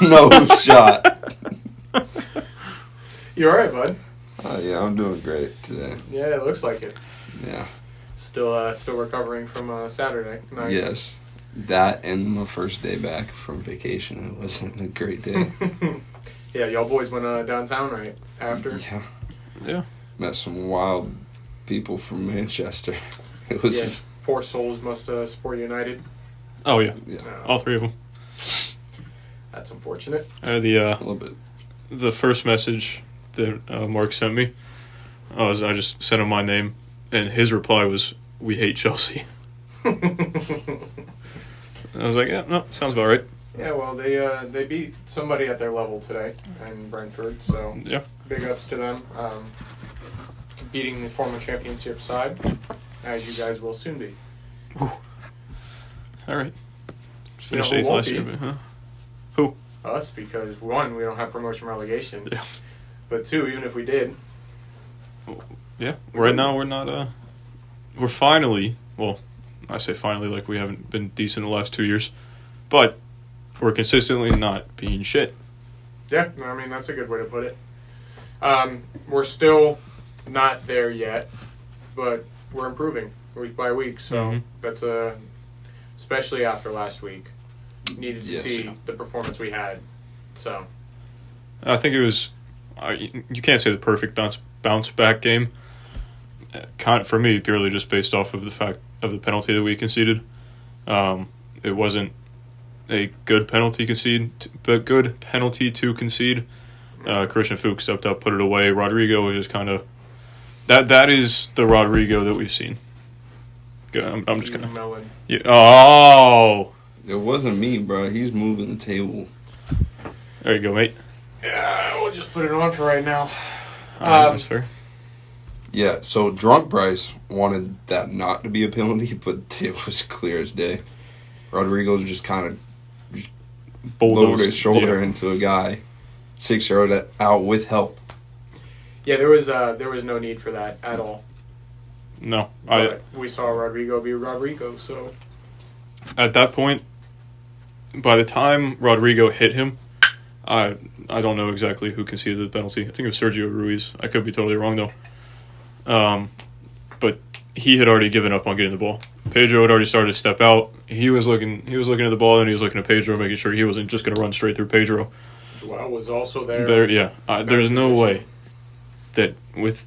No shot. You all right, bud? Yeah, I'm doing great today. Yeah, it looks like it. Yeah. Still recovering from Saturday night. Yes. That and my first day back from vacation. It wasn't a great day. Yeah, y'all boys went downtown right after. Yeah. Met some wild people from Manchester. It was Poor souls must support United. Oh, yeah. Yeah. All three of them. That's unfortunate. A little bit. The first message that Mark sent me was I just sent him my name, and his reply was, "We hate Chelsea." I was like, yeah, no, sounds about right. Yeah, well, they beat somebody at their level today in Brentford, so Yeah. big ups to them. Beating the former championship side, as you guys will soon be. Whew. All right. You know Finished who 8th won't last be? year, but, huh? Who? Us, because one, we don't have promotion relegation. Yeah. But two, even if we did, Yeah. Right now, we're not. We're finally. Well, I say finally, like we haven't been decent the last 2 years, but we're consistently not being shit. yeah, I mean, that's a good way to put it. We're still not there yet, but we're improving week by week, so that's especially after last week. Needed to see the performance we had, so. I think it was. You can't say the perfect bounce back game. For me, purely just based off of the fact of the penalty that we conceded. It wasn't a good penalty to concede. Christian Fuchs stepped up, put it away. Rodrigo was just kind of that is the Rodrigo that we've seen. I'm just gonna. Melon. Yeah. Oh. It wasn't me, bro. He's moving the table. There you go, mate. Yeah, we'll just put it on for right now. All right, that's fair. Yeah, so drunk Bryce wanted that not to be a penalty, but it was clear as day. Rodrigo just kind of lowered his shoulder into a guy, 6-year-old out with help. Yeah, there was no need for that at all. No, But we saw Rodrigo be Rodrigo, so. At that point, by the time Rodrigo hit him, I don't know exactly who conceded the penalty. I think it was Sergio Ruiz. I could be totally wrong though. But he had already given up on getting the ball. Pedro had already started to step out. He was looking at the ball, and he was looking at Pedro, making sure he wasn't just going to run straight through Pedro. Joao was also there. There's no way that with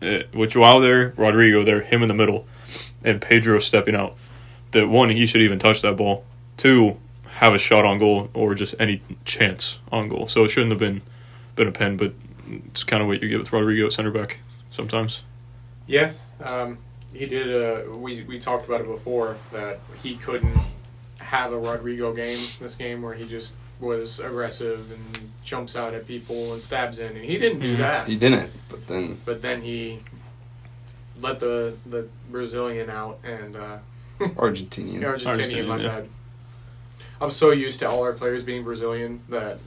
Joao there, Rodrigo there, him in the middle, and Pedro stepping out, that one, he should even touch that ball. Two, have a shot on goal or just any chance on goal. So it shouldn't have been a pen, but it's kind of what you get with Rodrigo at center back sometimes. Yeah, he did. We talked about it before that he couldn't have a Rodrigo game this game where he just was aggressive and jumps out at people and stabs in, and he didn't do that. He didn't, but then he let the Brazilian out and Argentinian, my bad. I'm so used to all our players being Brazilian that.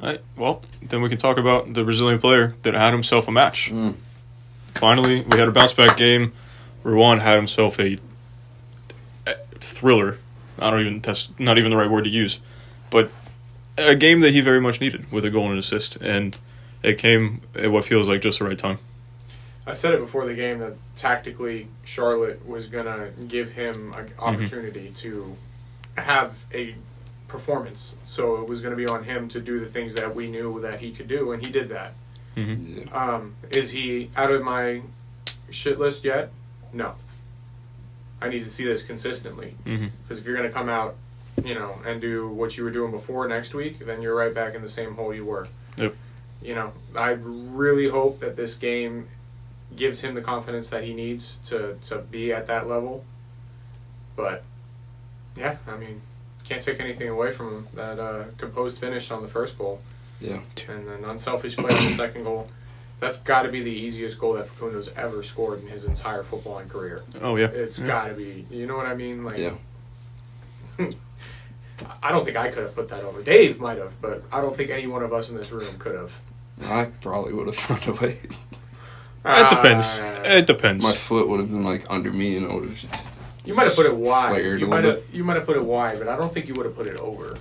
All right, well, then we can talk about the Brazilian player that had himself a match. Finally, we had a bounce-back game. Ruan had himself a thriller. That's not even the right word to use. But a game that he very much needed with a goal and an assist. And it came at what feels like just the right time. I said it before the game that tactically Charlotte was going to give him an opportunity to have a performance. So it was going to be on him to do the things that we knew that he could do, and he did that. Is he out of my shit list yet? No. I need to see this consistently. Because if you're going to come out, and do what you were doing before next week, then you're right back in the same hole you were. Yep. I really hope that this game gives him the confidence that he needs to be at that level. But, yeah, I mean, can't take anything away from him. That composed finish on the first goal. Yeah. And then unselfish play on the second goal. That's got to be the easiest goal that Facundo's ever scored in his entire footballing career. Oh, yeah. It's got to be. You know what I mean? Like, yeah. I don't think I could have put that over. Dave might have, but I don't think any one of us in this room could have. I probably would have found a way. It depends. It depends. My foot would have been like under me, and I would have just. You might have put it wide. Flared You might have put it wide, but I don't think you would have put it over.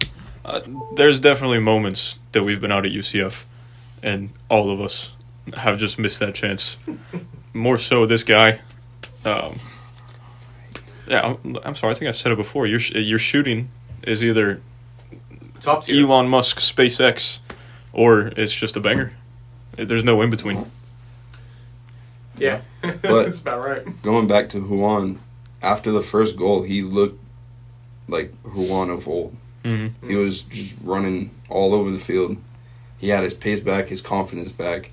There's definitely moments that we've been out at UCF, and all of us have just missed that chance. More so, this guy. Yeah, I'm sorry. I think I've said it before. Your shooting is either top tier. Elon Musk, SpaceX, or it's just a banger. There's no in between. Yeah, but that's about right. Going back to Juan, after the first goal, he looked like Juan of old. Mm-hmm. He was just running all over the field. He had his pace back, his confidence back.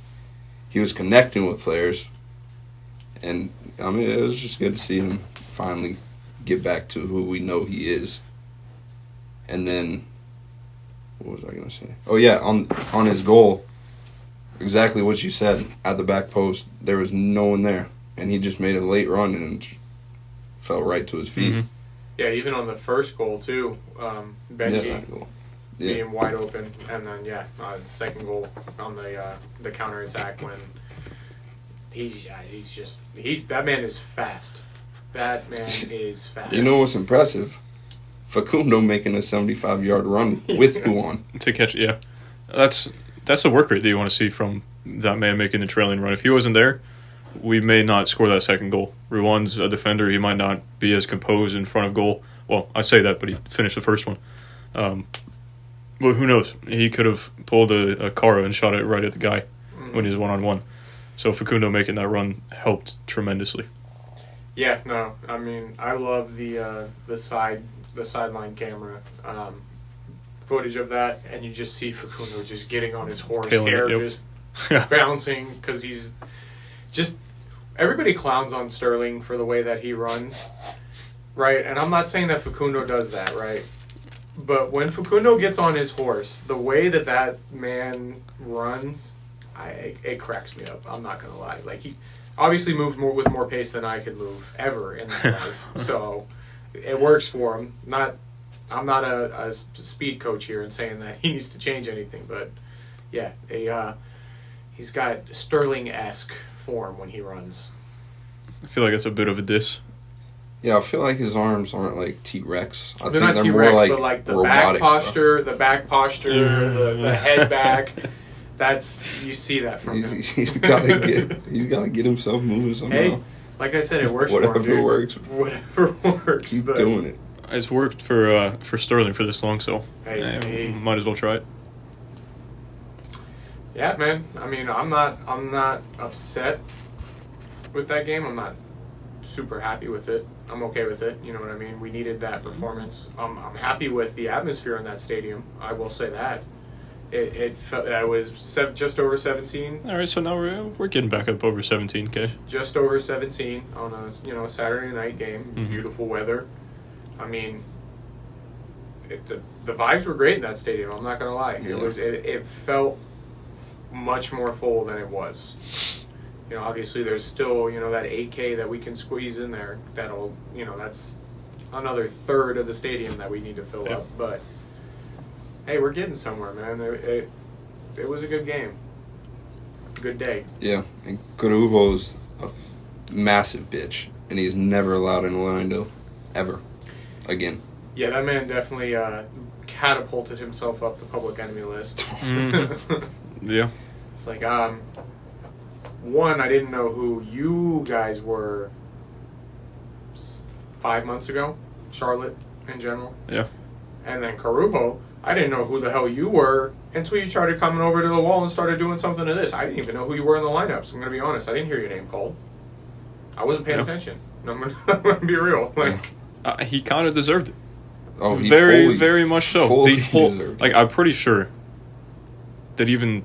He was connecting with players. And, I mean, it was just good to see him finally get back to who we know he is. And then, what was I going to say? Oh, yeah, on his goal, exactly what you said. At the back post, there was no one there. And he just made a late run and fell right to his feet. Mm-hmm. Yeah, even on the first goal, too, Benji being wide open. And then, the second goal on the counterattack when that man is fast. That man is fast. You know what's impressive? Facundo making a 75-yard run with Juan. To catch, yeah. That's the work rate that you want to see from that man making the trailing run. If he wasn't there, we may not score that second goal. Juan's a defender. He might not be as composed in front of goal. Well, I say that, but he finished the first one. Well, who knows? He could have pulled a Cara and shot it right at the guy when he was one-on-one. So Facundo making that run helped tremendously. Yeah, no, I mean, I love the sideline camera footage of that, and you just see Facundo just getting on his horse, hair just bouncing, because he's just, everybody clowns on Sterling for the way that he runs, right? And I'm not saying that Facundo does that, right? But when Facundo gets on his horse, the way that man runs, it cracks me up. I'm not gonna lie. Like, he obviously moves with more pace than I could move ever in my life. So it works for him. I'm not a speed coach here and saying that he needs to change anything, but yeah, he's got Sterling-esque form when he runs. I feel like that's a bit of a diss. Yeah, I feel like his arms aren't like T-Rex. They're not T-Rex, more like, but like the robotic, back posture, the head back. You see that from him. He's got to get himself moving somehow. Hey, like I said, it works for him, dude. Whatever works. Keep doing it. It's worked for Sterling for this long, so might as well try it. Yeah, man. I mean, I'm not upset with that game. I'm not super happy with it. I'm okay with it. You know what I mean? We needed that performance. I'm happy with the atmosphere in that stadium. I will say that. It was just over 17. All right, so now we're getting back up over 17K. Just over 17 on a Saturday night game. Mm-hmm. Beautiful weather. I mean, the vibes were great in that stadium. I'm not gonna lie. Yeah. It felt much more full than it was. You know, obviously there's still that 8K that we can squeeze in there. That'll that's another third of the stadium that we need to fill up, but. Hey, we're getting somewhere, man. It was a good game. Good day. Yeah, and Carubo's a massive bitch, and he's never allowed in Orlando, ever, again. Yeah, that man definitely catapulted himself up the public enemy list. Yeah. It's like, one, I didn't know who you guys were 5 months ago, Charlotte in general. Yeah. And then Carubo, I didn't know who the hell you were until you started coming over to the wall and started doing something to this. I didn't even know who you were in the lineups. I'm going to be honest. I didn't hear your name called. I wasn't paying attention. I'm going to be real. Like, he kind of deserved it. Oh, he very much so. The whole, like, I'm pretty sure that even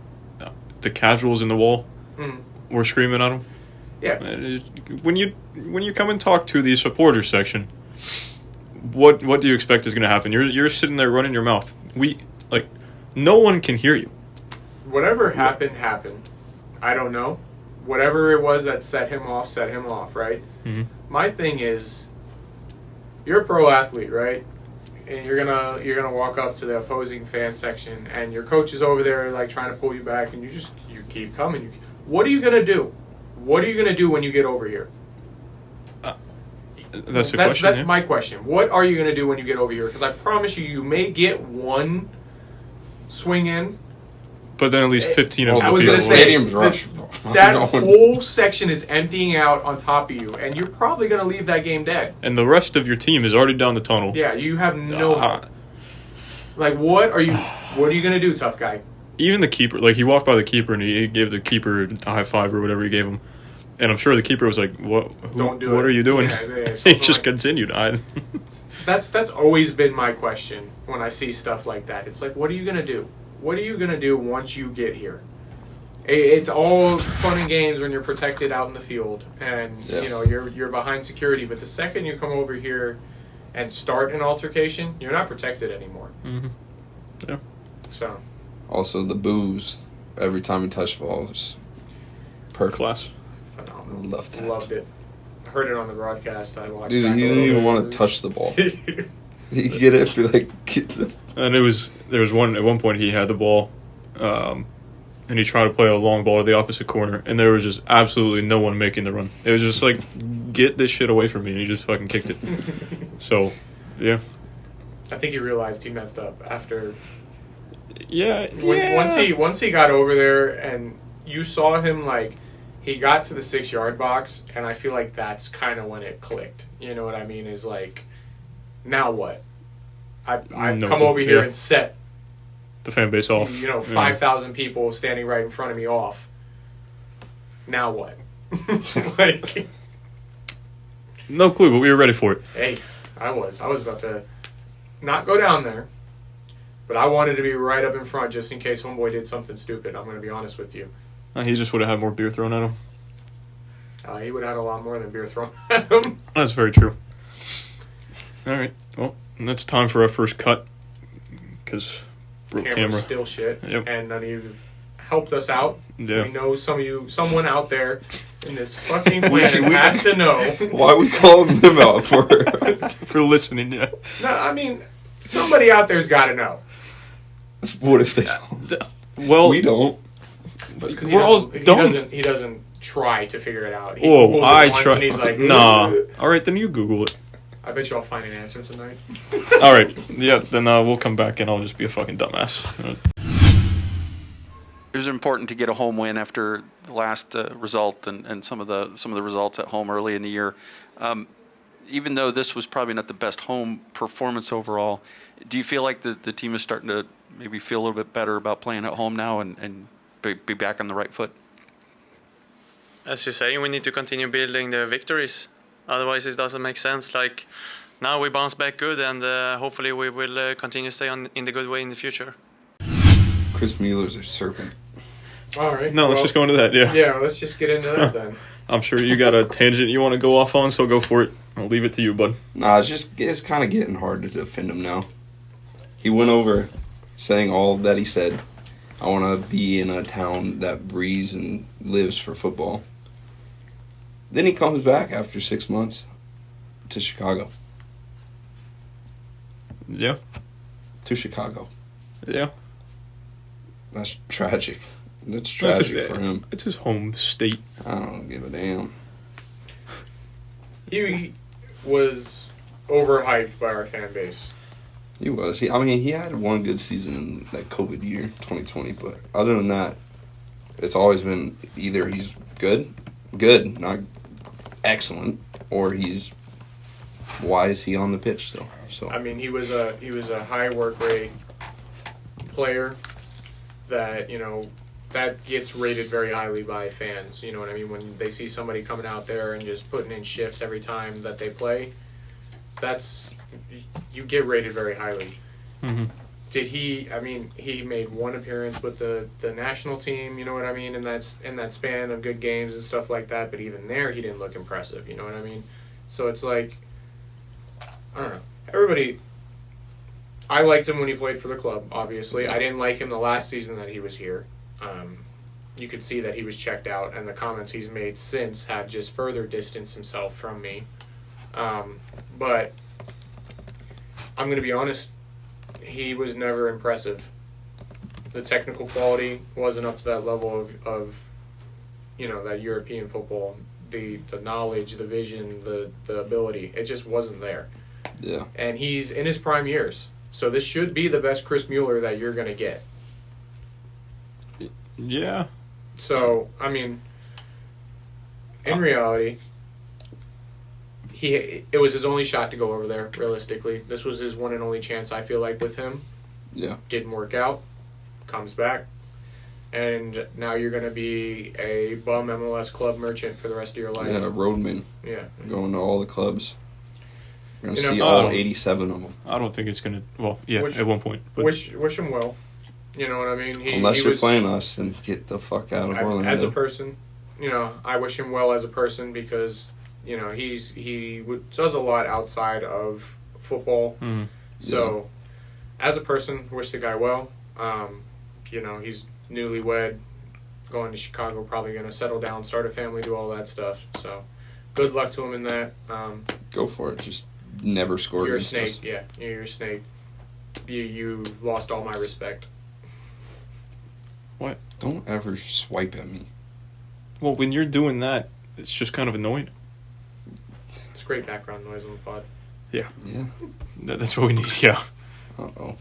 the casuals in the wall were screaming at him. Yeah. When you come and talk to the supporters section, what do you expect is going to happen? You're sitting there running your mouth. No one can hear you. Whatever happened. I don't know. Whatever it was that set him off, right? Mm-hmm. My thing is, you're a pro athlete, right? And you're gonna walk up to the opposing fan section, and your coach is over there like trying to pull you back, and you keep coming. What are you gonna do? What are you gonna do when you get over here? That's the question. That's my question. What are you gonna do when you get over here? Because I promise you may get one swing in. But then at least 15 of I the was people. gonna say, stadium's rush. That whole section is emptying out on top of you, and you're probably going to leave that game dead. And the rest of your team is already down the tunnel. Yeah, you have no hope. Like, what are you going to do, tough guy? Even the keeper, like, he walked by the keeper and he gave the keeper a high five or whatever he gave him. And I'm sure the keeper was like, "What? Don't do what it. are you doing?" Yeah, he just continued. That's always been my question when I see stuff like that. It's like, what are you going to do? What are you going to do once you get here? It's all fun and games when you're protected out in the field and you're behind security. But the second you come over here and start an altercation, you're not protected anymore. Mm-hmm. Yeah. So. Also, the boos every time you touch the ball is perfect. Class. Phenomenal. Loved that. Loved it. I heard it on the broadcast. I watched. Dude, back he a didn't little even bit. want to touch the ball. He get it, be like, get the. And there was one point he had the ball, and he tried to play a long ball to the opposite corner, and there was just absolutely no one making the run. It was just like, get this shit away from me, and he just fucking kicked it. So, yeah. I think he realized he messed up after. Yeah. Once he got over there, and you saw him like. He got to the 6-yard box, and I feel like that's kind of when it clicked. You know what I mean? Is like, now what? I've come over here and set the fan base off. 5,000 people standing right in front of me off. Now what? Like, no clue, but we were ready for it. Hey, I was about to not go down there, but I wanted to be right up in front just in case homeboy did something stupid. I'm going to be honest with you. He just would have had more beer thrown at him. He would have had a lot more than beer thrown at him. That's very true. All right. Well, it's time for our first cut. Because camera's still shit. Yep. And none of you helped us out. Yeah. We know someone out there in this fucking planet has to know. Why are we calling them out for? For listening, yeah. No, I mean, somebody out there's got to know. What if they don't? Well, we don't. Because We're all dumb. He doesn't try to figure it out. He Whoa, I try. try. And he's like, nah. All right, then you Google it. I bet you I'll find an answer tonight. All right. Yeah, then we'll come back and I'll just be a fucking dumbass. It was important to get a home win after the last result and some of the results at home early in the year. Even though this was probably not the best home performance overall, do you feel like the team is starting to maybe feel a little bit better about playing at home now and be back on the right foot? As you say, we need to continue building the victories. Otherwise, it doesn't make sense. Like, now we bounce back good, and hopefully we will continue to stay in the good way in the future. Chris Mueller's a serpent. All right. No, let's just go into that, yeah. Yeah, let's just get into that then. I'm sure you got a tangent you want to go off on, so go for it. I'll leave it to you, bud. Nah, it's kind of getting hard to defend him now. He went over saying all that he said. I want to be in a town that breathes and lives for football. Then he comes back after 6 months to Chicago. Yeah. To Chicago. Yeah. That's tragic. That's tragic for him. It's his home state. I don't give a damn. He was overhyped by our fan base. He was. He had one good season in that COVID year, 2020. But other than that, it's always been either he's good, not excellent, or he's why is he on the pitch still? So I mean, he was a high work rate player that that gets rated very highly by fans. You know what I mean? When they see somebody coming out there and just putting in shifts every time that they play, you get rated very highly. Mm-hmm. Did he? I mean, he made one appearance with the national team. You know what I mean? In that span of good games and stuff like that. But even there, he didn't look impressive. You know what I mean? So it's like, I don't know. Everybody. I liked him when he played for the club. Obviously, I didn't like him the last season that he was here. You could see that he was checked out, and the comments he's made since have just further distanced himself from me. But I'm going to be honest, he was never impressive. The technical quality wasn't up to that level of that European football. The knowledge, the vision, the ability, it just wasn't there. yeah, And he's in his prime years. So this should be the best Chris Mueller that you're going to get. Yeah. So, I mean, in reality, it was his only shot to go over there, realistically. This was his one and only chance, I feel like, with him. Yeah. Didn't work out. Comes back. And now you're going to be a bum MLS club merchant for the rest of your life. Yeah, a roadman. Yeah. Going to all the clubs. You're going to You know, see all 87 of them. I don't think it's going to... Well, yeah, at one point. But Wish him well. You know what I mean? Unless you're playing us, then get the fuck out of Orlando. As a person, you know, I wish him well as a person because, you know, does a lot outside of football. Mm-hmm. So, as a person, wish the guy well. You know, he's newlywed, going to Chicago, probably going to settle down, start a family, do all that stuff. So, good luck to him in that. Go for it. Just never score You're a against snake. us. Yeah, you're a snake. You've lost all my respect. What? Don't ever swipe at me. Well, when you're doing that, it's just kind of annoying. It's great background noise on the pod. Yeah. Yeah. That's what we need, yeah. Uh-oh.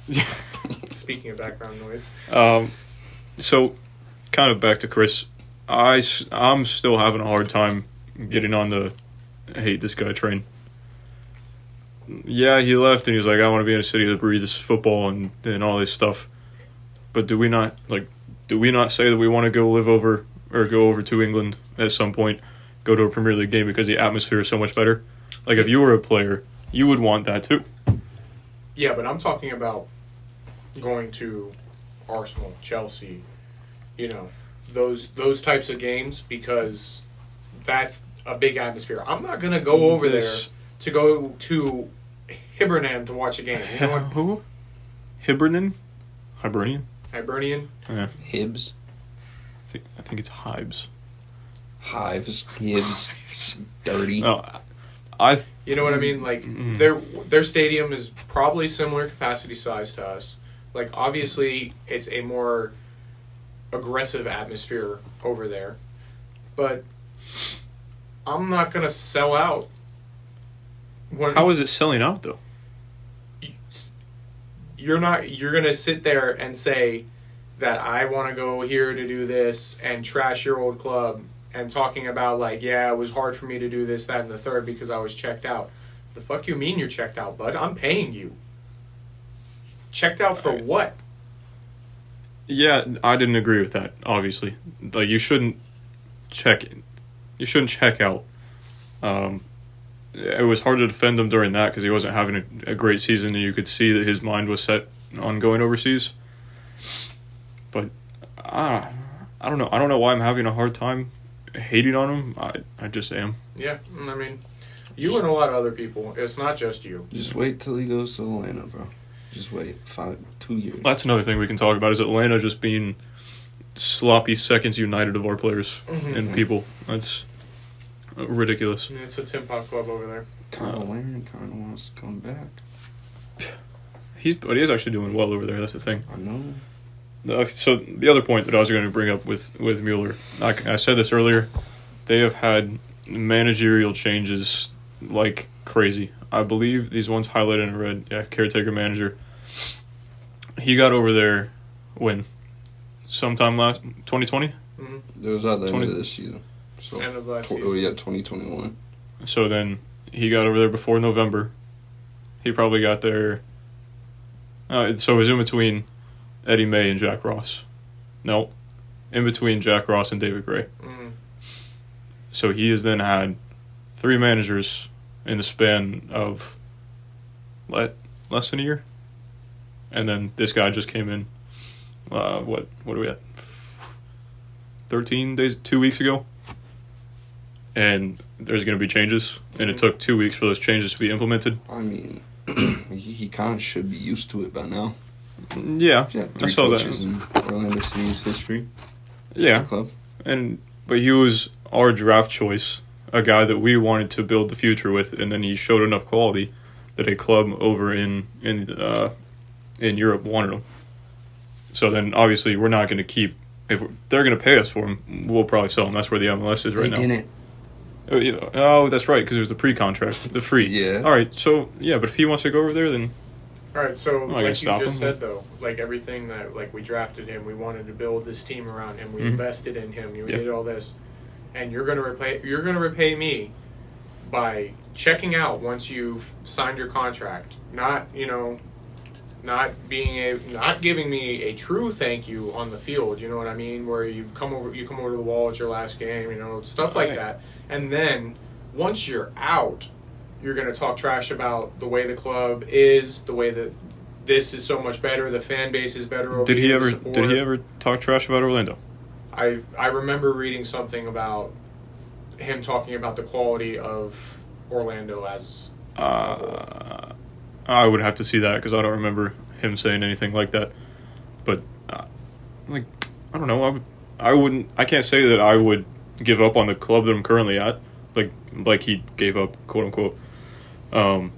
Speaking of background noise. So, kind of back to Chris. I'm still having a hard time getting on the hate this guy train. Yeah, he left and he was like, I want to be in a city that breathes football and all this stuff. But do we not say that we want to go over to England at some point, go to a Premier League game because the atmosphere is so much better? Like, if you were a player, you would want that too. Yeah, but I'm talking about going to Arsenal, Chelsea, you know, those types of games because that's a big atmosphere. I'm not going to go over there to go to Hibernian to watch a game. You know what? Who? Hibernian? Hibernian? Yeah. Hibs. I think it's Hibs. Hives. Hibs. Dirty. No, You know what I mean? Like their stadium is probably similar capacity size to us. Like obviously it's a more aggressive atmosphere over there. But I'm not gonna sell out. How is it selling out though? You're gonna sit there and say that I want to go here to do this and trash your old club and talking about like, yeah, it was hard for me to do this, that, and the third because I was checked out. The fuck you mean you're checked out, bud? I'm paying you. Checked out for what? Yeah, I didn't agree with that, obviously. Like, you shouldn't check in. You shouldn't check out. It was hard to defend him during that because he wasn't having a great season, and you could see that his mind was set on going overseas. But I don't know. I don't know why I'm having a hard time hating on him. I just am. Yeah, I mean, you and a lot of other people. It's not just you. Just wait till he goes to Atlanta, bro. Just wait 2 years. That's another thing we can talk about is Atlanta just being sloppy seconds united of our players and people. That's ridiculous. Yeah, it's a Tim Pot club over there. Kyle Laren kind of wants to come back. But he is actually doing well over there. That's the thing. I know. So the other point that I was going to bring up with Mueller, I said this earlier, they have had managerial changes like crazy. I believe these ones highlighted in red. Yeah, caretaker manager. He got over there when? Sometime last 2020? It was at the end of this season. So End of last season. Oh yeah, 2021. So then he got over there before November. He probably got there. So it was in between Eddie May and Jack Ross. No, in between Jack Ross and David Gray. So he has then had 3 managers in the span of less than a year, and then this guy just came in. What are we at? 13 days, 2 weeks ago, and there's going to be changes, and it took 2 weeks for those changes to be implemented. I mean, he kind of should be used to it by now. Yeah, I saw that. In Orlando City's history. Yeah, Club. But he was our draft choice, a guy that we wanted to build the future with, and then he showed enough quality that a club over in Europe wanted him. So then, obviously, we're not going to keep. If they're going to pay us for him, we'll probably sell him. That's where the MLS is right now. They didn't. Oh, that's right, because it was the pre-contract, the free. Yeah. All right, so, yeah, but if he wants to go over there, then All right, so I like you stop just him. said, though, like everything that, like we drafted him, we wanted to build this team around him, we Mhm. invested in him, we Yeah. did all this, and you're gonna repay me by checking out once you've signed your contract, not not giving me a true thank you on the field. You know what I mean? Where you come over to the wall, it's your last game, stuff like Right. that, and then once you're out, you're going to talk trash about the way the club is, the way that this is so much better, the fan base is better. Over Did he here, ever? the support. Did he ever talk trash about Orlando? I remember reading something about him talking about the quality of Orlando as. I would have to see that because I don't remember him saying anything like that. But like, I don't know. I wouldn't. I can't say that I would give up on the club that I'm currently at. Like he gave up, quote unquote. I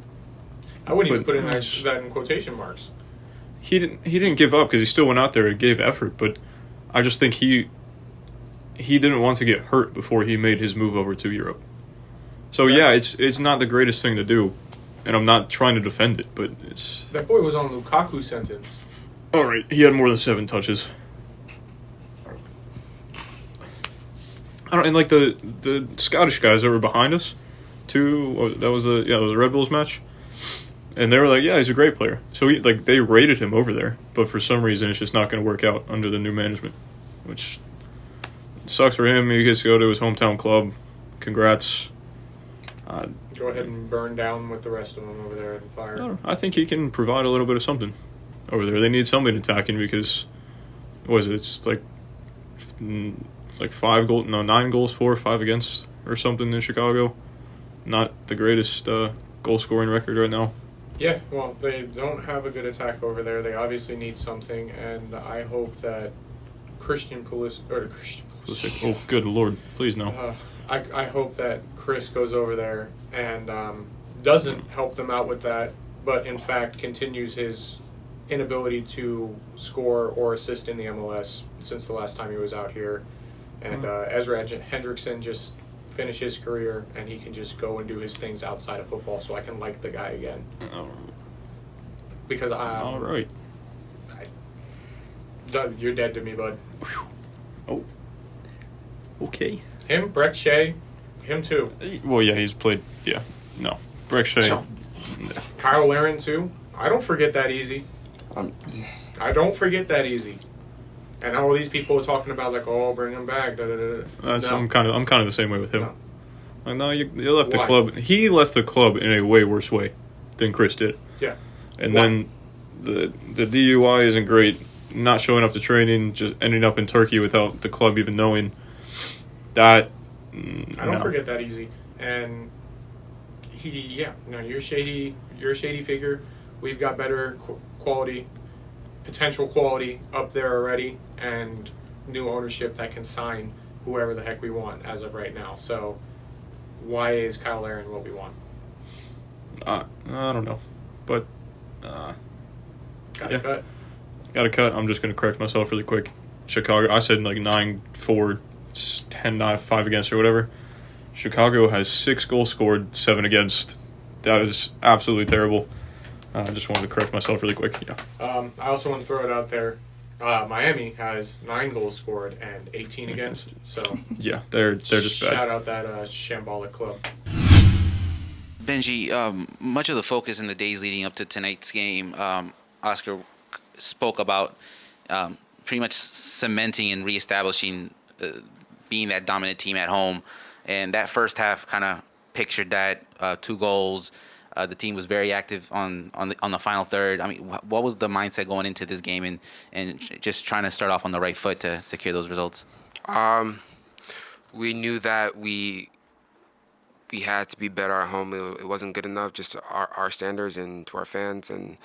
wouldn't even put in that in quotation marks. He didn't give up because he still went out there and gave effort. But I just think he didn't want to get hurt before he made his move over to Europe. So yeah, it's not the greatest thing to do, and I'm not trying to defend it, but it's. That boy was on Lukaku's sentence. All right, he had more than 7 touches. And like the Scottish guys that were behind us, that was a Red Bulls match, and they were like, yeah, he's a great player. So they rated him over there, but for some reason it's just not going to work out under the new management, which sucks for him. He gets to go to his hometown club. Congrats. Go ahead and burn down with the rest of them over there in the fire. I think he can provide a little bit of something over there. They need somebody attacking because, what is it? It's like 9 goals for, 5 against, or something in Chicago. Not the greatest goal scoring record right now. Yeah, well, they don't have a good attack over there. They obviously need something, and I hope that Christian Pulisic. Oh, good Lord! Please no. I hope that Chris goes over there and doesn't help them out with that, but in fact continues his inability to score or assist in the MLS since the last time he was out here. And Ezra Hendrickson just finish his career and he can just go and do his things outside of football so I can like the guy again. Because all right. You're dead to me, bud. Oh. Okay. Him, Breck Shea, him too. Well, yeah, he's played. Yeah, no, Breck Shea. Kyle Larin too. I don't forget that easy. I don't forget that easy. And all these people are talking about like, oh, bring him back. Da, da, da, da. No. I'm kind of the same way with him. No. Like, no, you left the club. He left the club in a way worse way than Chris did. Yeah. And then the DUI isn't great. Not showing up to training, just ending up in Turkey without the club even knowing. That I don't forget that easy. And you're shady. You're a shady figure. We've got better potential quality up there already, and new ownership that can sign whoever the heck we want as of right now. So why is Kyle Larin what we want? I don't know, but Got to cut. Got to cut. I'm just going to correct myself really quick. Chicago, I said like 9-4, 10-5 against or whatever. Chicago has 6 goals scored, 7 against. That is absolutely terrible. I just wanted to correct myself really quick. Yeah. I also want to throw it out there. Miami has 9 goals scored and 18 against. So yeah, they're just bad. Shout out that shambolic club. Benji, much of the focus in the days leading up to tonight's game, Oscar spoke about pretty much cementing and reestablishing being that dominant team at home. And that first half kind of pictured that 2 goals. The team was very active on the final third. I mean, what was the mindset going into this game and just trying to start off on the right foot to secure those results? We knew that we had to be better at home. It wasn't good enough, just our standards and to our fans. And,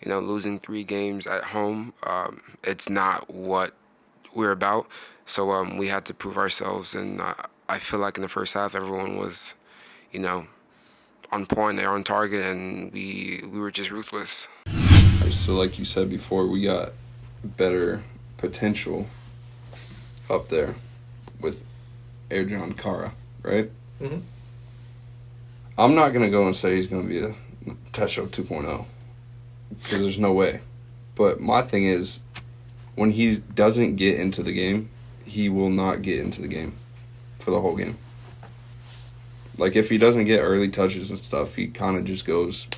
losing 3 games at home, it's not what we're about. So we had to prove ourselves. And I feel like in the first half, everyone was, on point, they're on target, and we were just ruthless. So like you said before, we got better potential up there with Ercan Kara, right? Mm-hmm. I'm not going to go and say he's going to be a Tesho 2.0. because there's no way. But my thing is, when he doesn't get into the game, he will not get into the game for the whole game. Like, if he doesn't get early touches and stuff, he kind of just goes,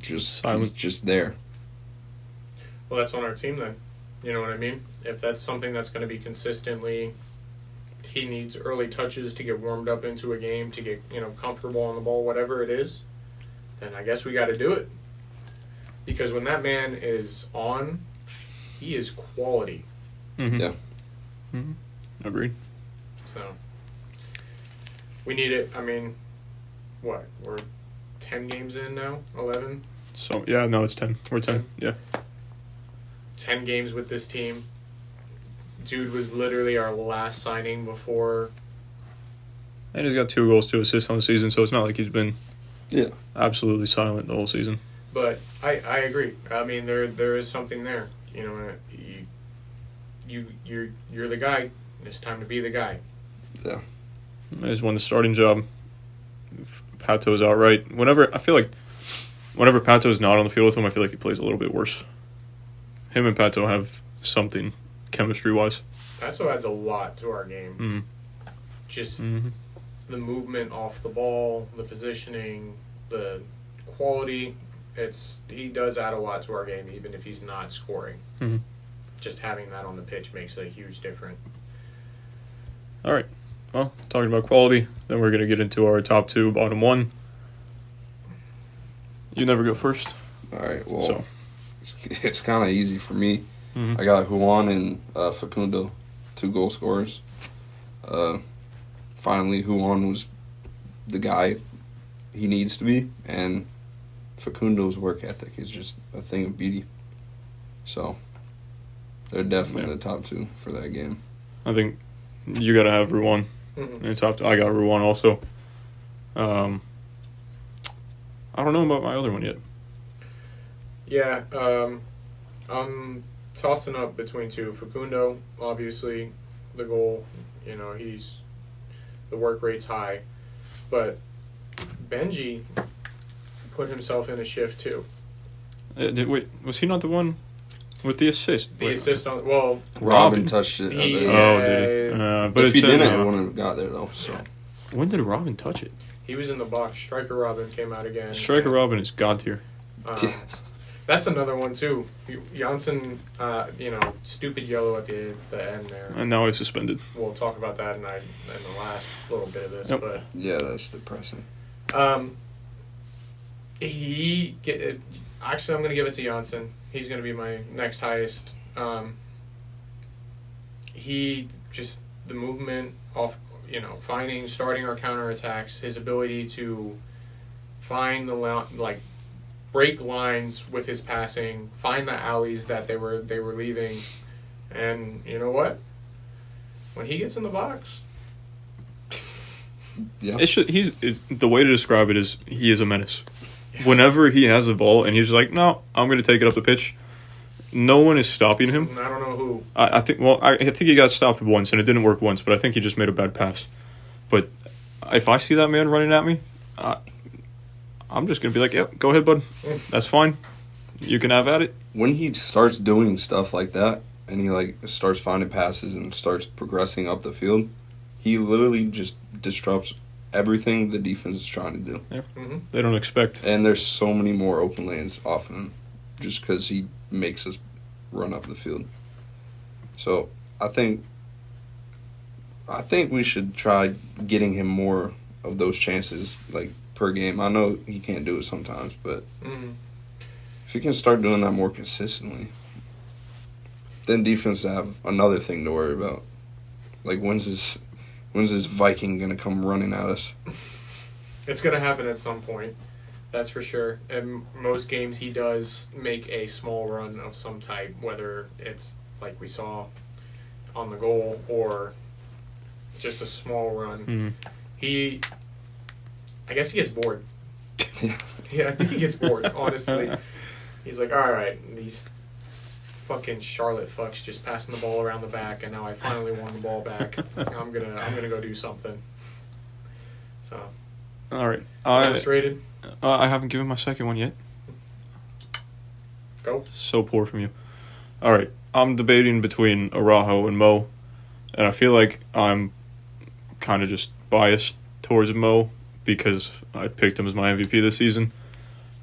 he's just there. Well, that's on our team then. You know what I mean? If that's something that's going to be consistently, he needs early touches to get warmed up into a game, to get, comfortable on the ball, whatever it is, then I guess we got to do it. Because when that man is on, he is quality. Mm-hmm. Yeah. Mm-hmm. Agreed. So, we need it. I mean, what? We're 10 games in now? 11? So, yeah, no, it's 10. We're 10. Yeah. 10 games with this team. Dude was literally our last signing before. And he's got 2 goals, 2 assists on the season, so it's not like he's been Yeah. absolutely silent the whole season. But I agree. I mean, there is something there. You're the guy. It's time to be the guy. Yeah. He's won the starting job. Pato's outright. I feel like whenever Pato's not on the field with him, I feel like he plays a little bit worse. Him and Pato have something chemistry-wise. Pato adds a lot to our game. Mm-hmm. Just the movement off the ball, the positioning, the quality. He does add a lot to our game, even if he's not scoring. Mm-hmm. Just having that on the pitch makes a huge difference. All right. Well, talking about quality, then we're going to get into our top 2, bottom 1. You never go first. All right. Well, So. it's kind of easy for me. Mm-hmm. I got Juan and Facundo, 2 goal scorers. Finally, Juan was the guy he needs to be, and Facundo's work ethic is just a thing of beauty. So, they're definitely the top 2 for that game. I think you got to have Ruan in the top 2. I got Ruan also. I don't know about my other one yet. Yeah, I'm tossing up between 2. Facundo, obviously, the goal. The work rate's high, but Benji put himself in a shift too. Wait, was he not the one with the assist? The assist on Robin touched it. Did he? But if he didn't, it wouldn't have got there though. So when did Robin touch it? He was in the box. Striker Robin came out again. Striker Robin is god tier. That's another one too. Janssen, stupid yellow at the end there. And now he's suspended. We'll talk about that in the last little bit of this. Yep. But yeah, that's depressing. Actually, I'm going to give it to Janssen. He's going to be my next highest. He just the movement off, starting our counterattacks, his ability to find break lines with his passing, find the alleys that they were leaving, and you know what? When he gets in the box, yeah, the way to describe it is he is a menace. Yeah. Whenever he has the ball and he's like, no, I'm going to take it up the pitch. No one is stopping him. I don't know who. I think he got stopped once and it didn't work once, but I think he just made a bad pass. But if I see that man running at me, I'm just going to be like, yep, go ahead, bud. That's fine. You can have at it. When he starts doing stuff like that and he starts finding passes and starts progressing up the field, he literally just disrupts everything the defense is trying to do. Yeah. Mm-hmm. They don't expect. And there's so many more open lanes off him just because he makes us run up the field. So I think we should try getting him more of those chances per game. I know he can't do it sometimes, but if he can start doing that more consistently, then defense have another thing to worry about. When's this Viking gonna come running at us? It's gonna happen at some point, that's for sure. And most games he does make a small run of some type, whether it's like we saw on the goal or just a small run. Mm-hmm. I guess he gets bored. Yeah, I think he gets bored, honestly. He's like, all right, these fucking Charlotte fucks just passing the ball around the back, and now I finally won the ball back. I'm gonna go do something. So, all right. Lowest rated? I haven't given my second one yet. Go. So poor from you. All right. I'm debating between Araujo and Mo, and I feel like I'm kind of just biased towards Mo because I picked him as my MVP this season.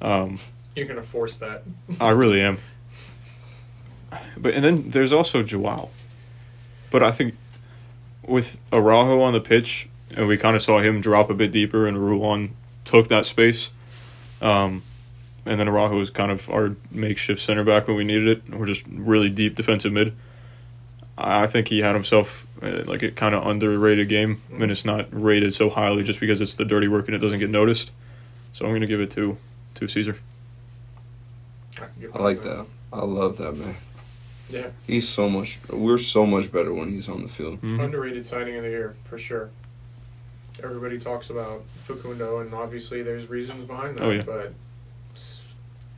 You're going to force that. I really am. And then there's also Joao. But I think with Araujo on the pitch, and we kind of saw him drop a bit deeper, and Ruan took that space. And then Araujo was kind of our makeshift center back when we needed it. We're just really deep defensive mid. I think he had himself like a kind of underrated game, and it's not rated so highly just because it's the dirty work and it doesn't get noticed. So I'm going to give it to Caesar. I like that. I love that, man. Yeah. We're so much better when he's on the field. Mm-hmm. Underrated signing of the year, for sure. Everybody talks about Facundo, and obviously there's reasons behind that. Oh, yeah. But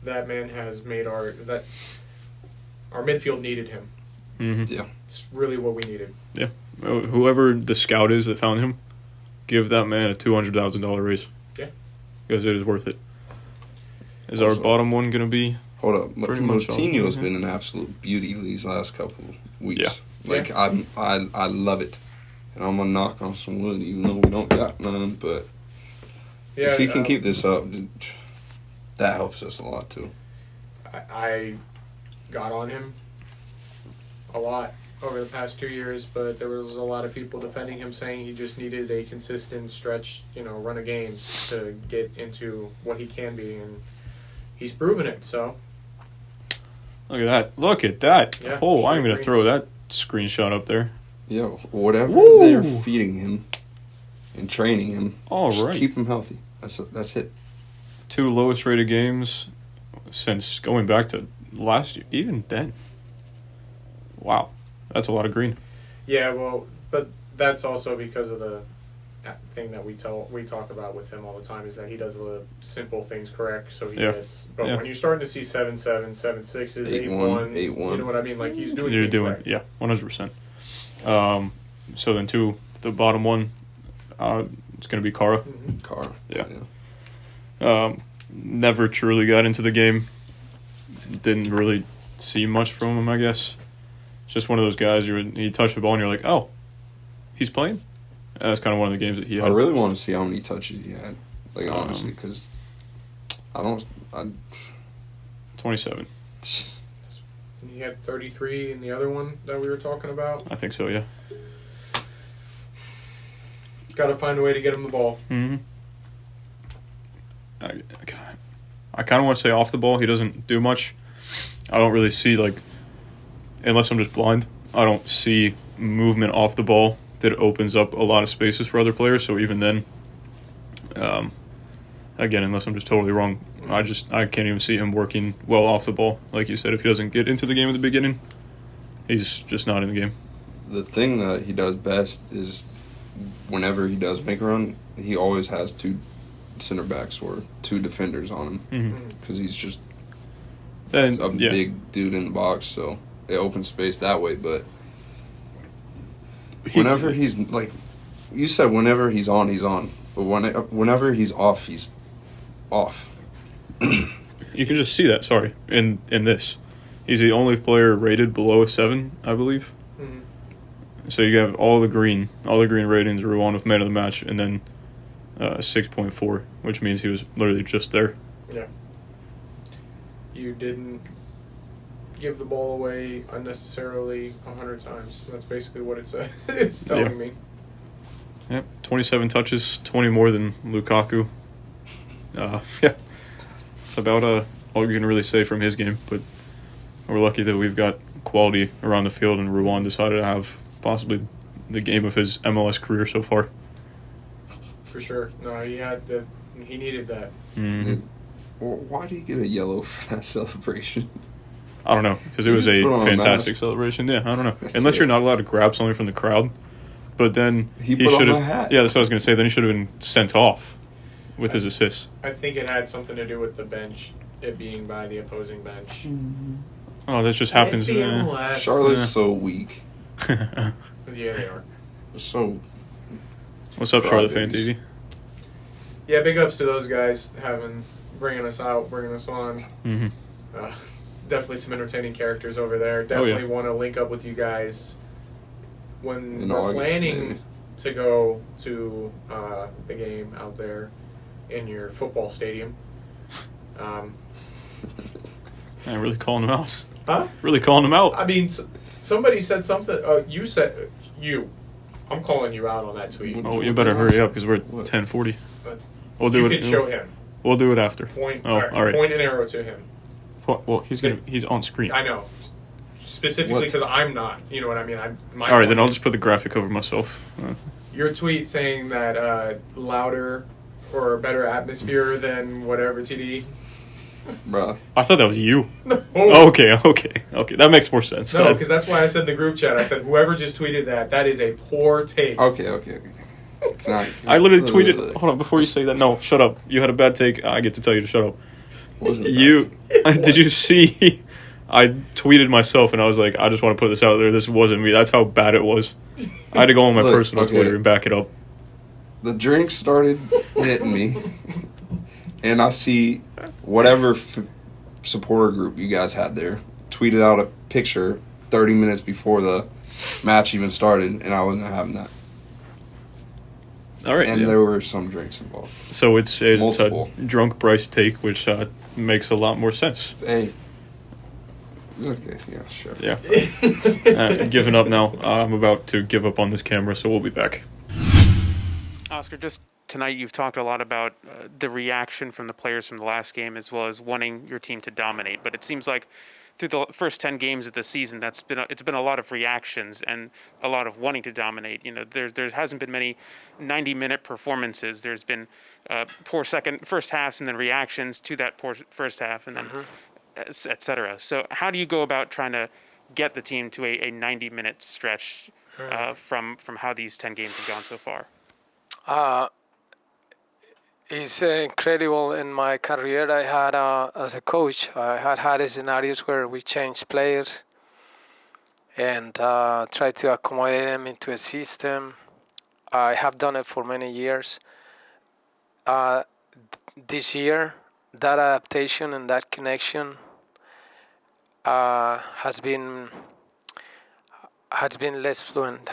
that man has made our midfield needed him. Mm-hmm. Yeah. It's really what we needed. Yeah. Whoever the scout is that found him, give that man a $200,000 raise. Yeah. Because it is worth it. Is Also, our bottom one going to be... Hold up. Pretty much all. Moutinho's Mhm. been an absolute beauty these last couple of weeks. Yeah. Like, I love it. And I'm going to knock on some wood, even though we don't got none. But Yeah, if he can keep this up, that helps us a lot, too. I got on him a lot over the past 2 years, but there was a lot of people defending him, saying he just needed a consistent stretch, run of games to get into what he can be, and he's proven it. So Look at that. Yeah, Oh, I'm straight going to throw greens. that screenshot up there. Yeah, whatever Woo! they're feeding him and training him, All just right. keep him healthy. That's it. 2 lowest rated games since going back to last year. Even then. Wow. That's a lot of green. yeah, well, but that's also because of the thing that we talk about with him all the time is that he does the simple things correct, so he Yeah. gets. But Yeah. when you're starting to see 7-7, 7-6s, 8-1, 8-1s, you know what I mean? Like he's doing. You're things doing, right. yeah, 100%. So then the bottom one, it's going to be Kara. Mhm. Car. Yeah. Never truly got into the game. Didn't really see much from him, I guess. It's just one of those guys, he touched the ball and you're like, oh, he's playing? That's kind of one of the games that he had. I really want to see how many touches he had. Like, honestly, because I 27. He had 33 in the other one that we were talking about. I think so, yeah. Got to find a way to get him the ball. Mm-hmm. I kind of want to say off the ball, he doesn't do much. I don't really see, unless I'm just blind, I don't see movement off the ball that opens up a lot of spaces for other players. So even then, again, unless I'm just totally wrong, I can't even see him working well off the ball. Like you said, if he doesn't get into the game at the beginning, he's just not in the game. The thing that he does best is whenever he does make a run, he always has 2 center backs or 2 defenders on him because he's just a big dude in the box, so it opens space that way. But whenever he's like you said, whenever he's on, he's on. But whenever he's off, he's off. You can just see that. Sorry, in this, he's the only player rated below a 7, I believe. Mhm. So you have all the green ratings are on with man of the match, and then 6.4, which means he was literally just there. Yeah. You didn't give the ball away unnecessarily 100 times. That's basically what it's it's telling me. Yep, 27 touches, 20 more than Lukaku. Yeah, it's about all you can really say from his game. But we're lucky that we've got quality around the field, and Ruan decided to have possibly the game of his MLS career so far. For sure. No, he needed that. Mm-hmm. Well, why do you get a yellow for that celebration? I don't know, because it was a Put on a fantastic mask. celebration. Yeah, I don't know. That's Unless it. you're not allowed to grab something from the crowd. But then He put on should a have. hat. Yeah, that's what I was going to say. Then he should have been sent off with his assists. I think it had something to do with the bench, it being by the opposing bench. Oh, that just happens. It's the MLS. Charlotte's so weak. Yeah, they are. So What's up, Charlotte Fan Crybabies. TV? Yeah, big ups to those guys bringing us out, bringing us on. Mm-hmm. definitely some entertaining characters over there. Definitely want to link up with you guys when we're planning to go to the game out there in your football stadium. I'm really calling them out. Huh? Really calling them out. I mean, somebody said something. You said you. I'm calling you out on that tweet. Oh, you better hurry up because we're at 10:40. We'll do you it. You can show him. We'll do it after. Point. Oh, all right. Point an arrow to him. Well, he's on screen. I know. Specifically because I'm not. You know what I mean? All right, then I'll just put the graphic over myself. Your tweet saying that louder or better atmosphere than whatever TD. Bruh. I thought that was you. Oh, okay. That makes more sense. No, because that's why I said in the group chat, I said, whoever just tweeted that is a poor take. Okay. I literally tweeted... Hold on, before you say that. No, shut up. You had a bad take. I get to tell you to shut up. Did you see... I tweeted myself and I was like, I just want to put this out there. This wasn't me. That's how bad it was. I had to go on my personal Twitter and back it up. The drink started hitting me. And I see whatever supporter group you guys had there tweeted out a picture 30 minutes before the match even started, and I wasn't having that. All right. And there were some drinks involved. So it's a drunk Bryce take, which makes a lot more sense. Hey. Okay, yeah, sure. Yeah. Giving up now. I'm about to give up on this camera, so we'll be back. Oscar, just tonight you've talked a lot about the reaction from the players from the last game as well as wanting your team to dominate. But it seems like through the first 10 games of the season, it's been a lot of reactions and a lot of wanting to dominate. You know, there hasn't been many 90-minute performances. There's been poor first halves and then reactions to that poor first half and then et cetera. So how do you go about trying to get the team to a 90-minute stretch from how these 10 games have gone so far? It's incredible. In my career I had as a coach, I had scenarios where we changed players and tried to accommodate them into a system. I have done it for many years. This year, that adaptation and that connection has been less fluent.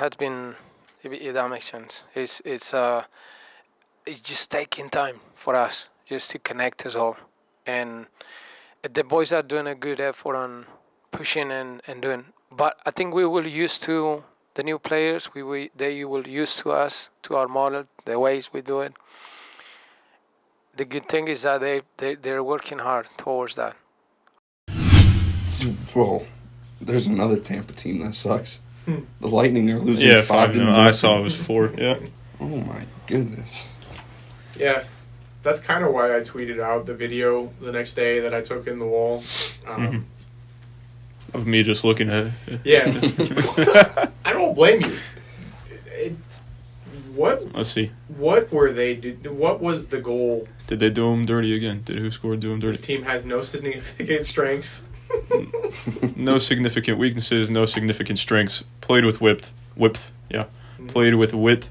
If that makes sense. It's just taking time for us just to connect us all, and the boys are doing a good effort on pushing and doing. But I think we will used to the new players. They will used to us, to our model, the ways we do it. The good thing is that they're working hard towards that. Well, there's another Tampa team that sucks. The Lightning are losing 5-0. I saw it was 4. Yeah. Oh my goodness. Yeah, that's kind of why I tweeted out the video the next day that I took in the wall. Of me just looking at it. Yeah. I don't blame you. Let's see. What were they? What was the goal? Did they do him dirty again? Who scored do him dirty? This team has no significant strengths. No significant weaknesses, no significant strengths. Played with width. Yeah. Played with width.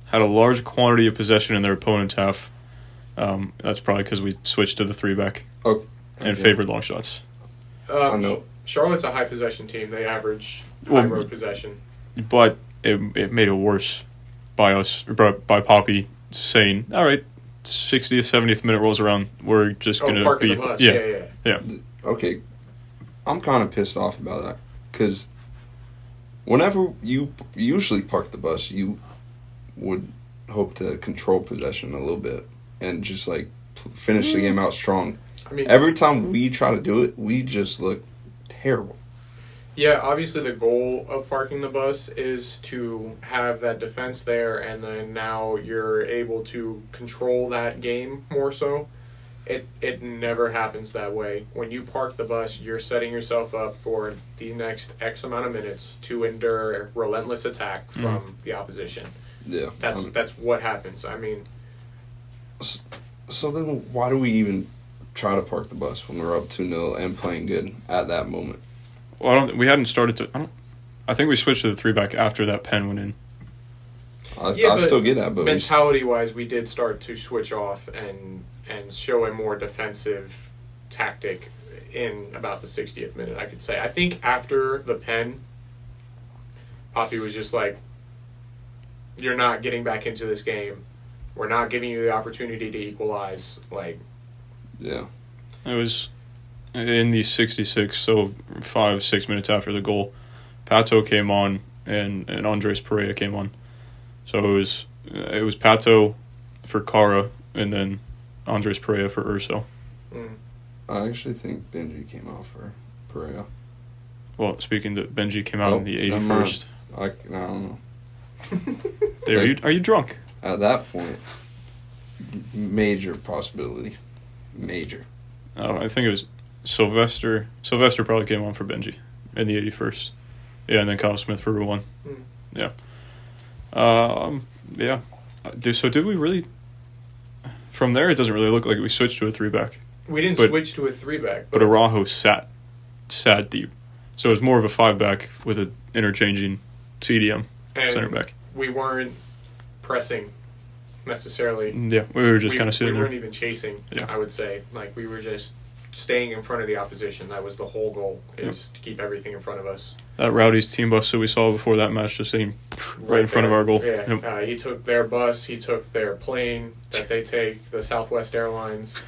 Had a large quantity of possession in their opponent's half. That's probably because we switched to the 3-back. Okay. And favored long shots. I know. Charlotte's a high possession team. They average high road possession. But it made it worse by Poppy saying, all right, 60th, 70th minute rolls around. We're just going to be... The bus. Yeah. Okay. I'm kind of pissed off about that. Because whenever you usually park the bus, you would hope to control possession a little bit and just like finish the game out strong. I mean, every time we try to do it, we just look terrible. Yeah, obviously the goal of parking the bus is to have that defense there, and then now you're able to control that game more so. It never happens that way. When you park the bus, you're setting yourself up for the next X amount of minutes to endure relentless attack from the opposition. Yeah. That's what happens. I mean... So then why do we even try to park the bus when we're up 2-0 and playing good at that moment? Well, we hadn't started to... I think we switched to the 3-back after that pen went in. I still get that, but... Mentality-wise, we did start to switch off and show a more defensive tactic in about the 60th minute, I could say. I think after the pen, Poppy was just like, you're not getting back into this game. We're not giving you the opportunity to equalize. Like, yeah. It was in the 66, so 5-6 minutes after the goal, Pato came on and Andres Perea came on. So it was Pato for Cara and then Andres Perea for Urso. I actually think Benji came out for Perea. Well, speaking that Benji came out in the 81st. I don't know. Are you drunk? At that point, major possibility. Major. Oh, I think it was Sylvester. Sylvester probably came on for Benji in the 81st. Yeah, and then Kyle Smith for Ruan. Yeah. Yeah. So did we really... From there, it doesn't really look like we switched to a 3-back. We didn't switch to a 3-back. But Araujo sat deep. So it was more of a 5-back with an interchanging CDM center back. We weren't pressing necessarily. Yeah, we were just kind of sitting there. We weren't even chasing, I would say. Like, we were just staying in front of the opposition. That was the whole goal, is to keep everything in front of us. That Rowdy's team bus that we saw before that match just sitting right in front of our goal. Yeah, yep. He took their bus. He took their plane that they take, the Southwest Airlines.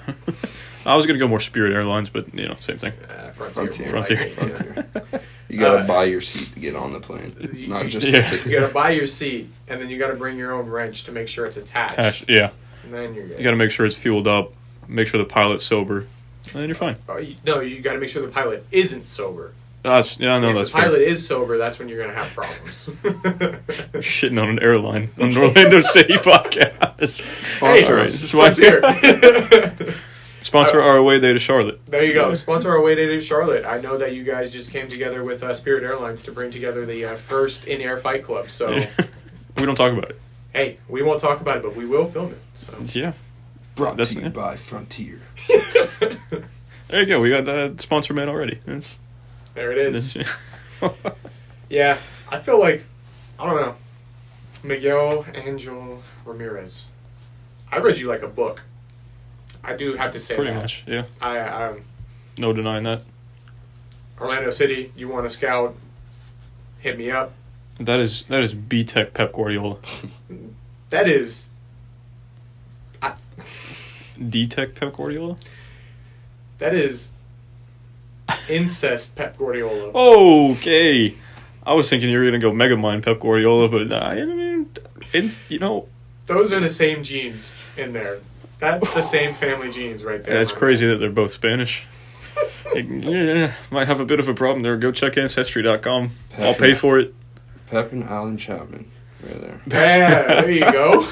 I was going to go more Spirit Airlines, but, same thing. Frontier. You got to buy your seat to get on the plane, not just the ticket. You got to buy your seat, and then you got to bring your own wrench to make sure it's attached. Yeah. And then you're good. You got to make sure it's fueled up, make sure the pilot's sober, and then you're fine. No, you got to make sure the pilot isn't sober. If the pilot is sober, that's when you're going to have problems. You're shitting on an airline on the Orlando City podcast. Sponsor our away day to Charlotte. There you go. Sponsor our away day to Charlotte. I know that you guys just came together with Spirit Airlines to bring together the first in-air fight club. So we don't talk about it. Hey, we won't talk about it, but we will film it. So. Yeah. Brought to you by Frontier. There you go. We got that sponsor man already. There it is. Yeah, I feel like, I don't know, Miguel Angel Ramirez. I read you like a book. I do have to say Pretty that. much, yeah. I no denying that. Orlando City, you want to scout, hit me up. That is B-Tech Pep Guardiola. That is... D-Tech Pep Guardiola? That is incest Pep Guardiola. Okay. I was thinking you were going to go Megamind Pep Guardiola, but I mean, those are the same genes in there. That's the same family genes right there. It's crazy that they're both Spanish. Might have a bit of a problem there. Go check Ancestry.com. I'll pay for it. Pep and Alan Chapman, right there. Yeah, there you go.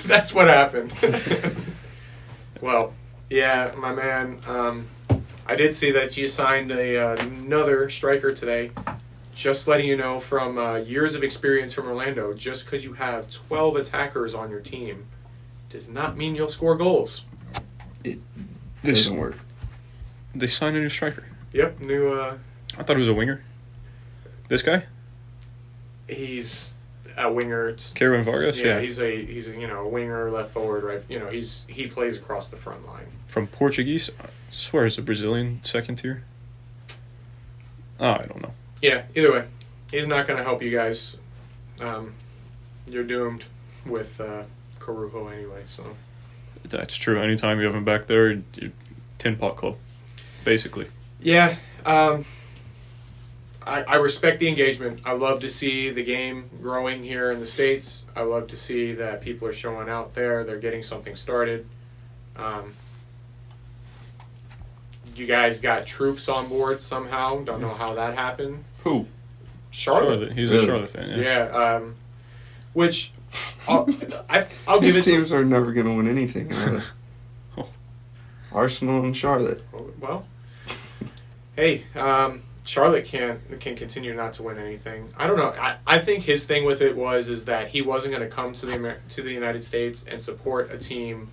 That's what happened. Well, yeah, my man. I did see that you signed another striker today. Just letting you know, from years of experience from Orlando, just because you have 12 attackers on your team does not mean you'll score goals. It doesn't work. They signed a new striker. Yep, new. I thought it was a winger. This guy? He's a winger. Kevin Vargas. Yeah, he's a winger, left forward, right. He plays across the front line. From Portuguese, I swear it's a Brazilian second tier. Oh, I don't know. Yeah, either way, he's not going to help you guys. You're doomed with Corujo anyway. So that's true. Anytime you have him back there, you're tin pot club, basically. Yeah, I respect the engagement. I love to see the game growing here in the States. I love to see that people are showing out there. They're getting something started. You guys got troops on board somehow. Don't know how that happened. Who? Charlotte. He's a Charlotte fan. Yeah. Which I'll give These it. teams are never going to win anything. Arsenal and Charlotte. Well, hey, Charlotte can continue not to win anything. I don't know. I think his thing with it is that he wasn't going to come to the United States and support a team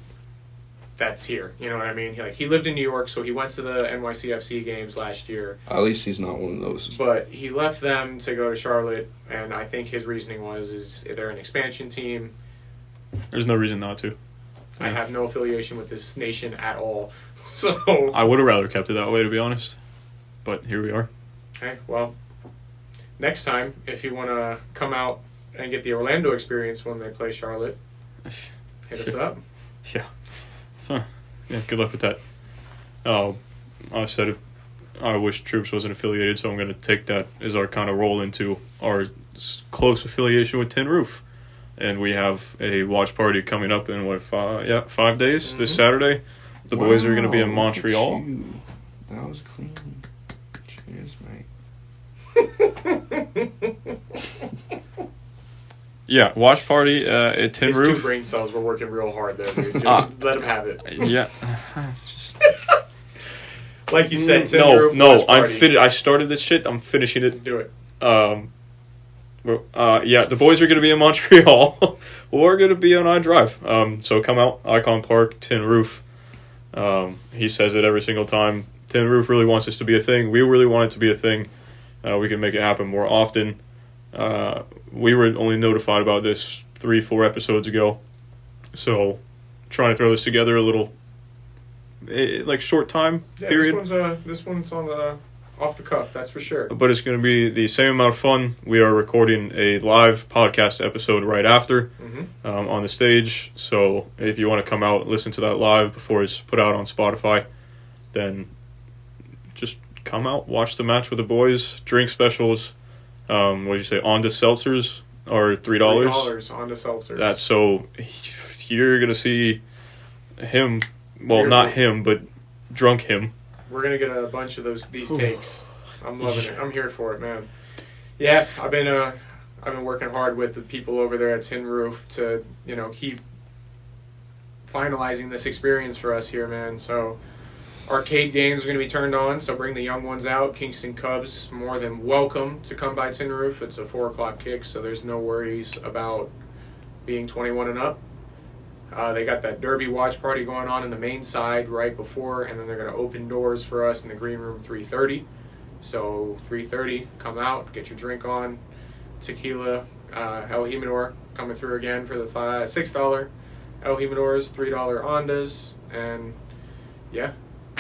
that's here. You know what I mean? He lived in New York, so he went to the NYCFC games last year. At least he's not one of those. But he left them to go to Charlotte, and I think his reasoning is they're an expansion team. There's no reason not to. I have no affiliation with this nation at all. So I would have rather kept it that way, to be honest. But here we are. Okay, well, next time, if you want to come out and get the Orlando experience when they play Charlotte, hit us up. Yeah. Huh. Yeah, good luck with that. I said I wish Troops wasn't affiliated, so I'm going to take that as our kind of roll into our close affiliation with Tin Roof. And we have a watch party coming up in, 5 days, this Saturday. The boys are going to be in Montreal. That was clean. Cheers, mate. Yeah, watch party at Tin His Roof. 2 brain cells were working real hard there, dude. Just let him have it. Yeah. Like you said, Tin Roof No, watch party. I started this shit. I'm finishing it. Do it. Yeah, the boys are going to be in Montreal. We're going to be on iDrive. So come out, Icon Park, Tin Roof. He says it every single time. Tin Roof really wants this to be a thing. We really want it to be a thing. We can make it happen more often. We were only notified about this 3-4 episodes ago. So trying to throw this together a little, short time period. This one's on the off the cuff, that's for sure. But it's going to be the same amount of fun. We are recording a live podcast episode right after on the stage. So if you want to come out and listen to that live before it's put out on Spotify, then just come out, watch the match with the boys. Drink specials, what did you say, on the seltzers are $3. $3 on the seltzers. That's so you're going to see him, well, not him, but drunk him. We're gonna get a bunch of these takes. I'm loving it. I'm here for it, man. Yeah, I've been working hard with the people over there at Tin Roof to keep finalizing this experience for us here, man. So arcade games are gonna be turned on. So bring the young ones out. Kingston Cubs more than welcome to come by Tin Roof. It's a 4:00 kick, so there's no worries about being 21 and up. They got that Derby watch party going on in the main side right before, and then they're going to open doors for us in the green room 3:30. So 3:30, come out, get your drink on. Tequila, El Jimador coming through again for the $6 El Jimadors, $3 Ondas, and yeah,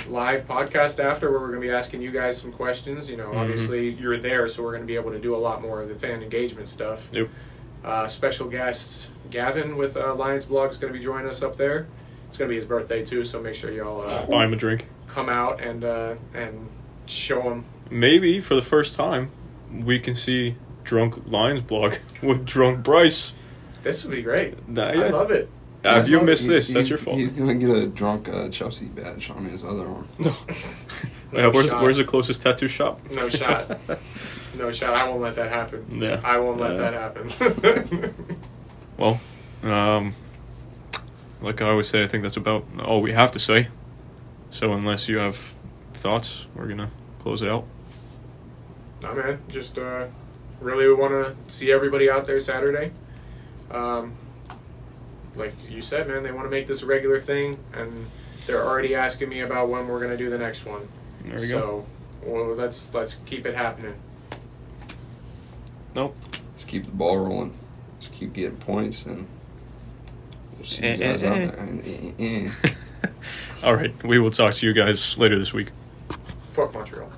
live podcast after where we're going to be asking you guys some questions. Obviously you're there, so we're going to be able to do a lot more of the fan engagement stuff. Yep. Special guest Gavin with Lions Blog is going to be joining us up there. It's going to be his birthday too, so make sure y'all buy him a drink. Come out and show him. Maybe for the first time, we can see drunk Lions Blog with drunk Bryce. This would be great. I love it. If you missed this, that's your fault. He's going to get a drunk Chelsea badge on his other arm. No. Where's the closest tattoo shop? No shot. No shot. I won't let that happen. Yeah. I won't let that happen. Well, like I always say, I think that's about all we have to say. So unless you have thoughts, we're going to close it out. Nah, man. Just really want to see everybody out there Saturday. Like you said, man, they want to make this a regular thing, and they're already asking me about when we're going to do the next one. There you go. Well, let's keep it happening. Nope. Let's keep the ball rolling. Let's keep getting points, and we'll see you guys out there. All right. We will talk to you guys later this week. Fuck Montreal.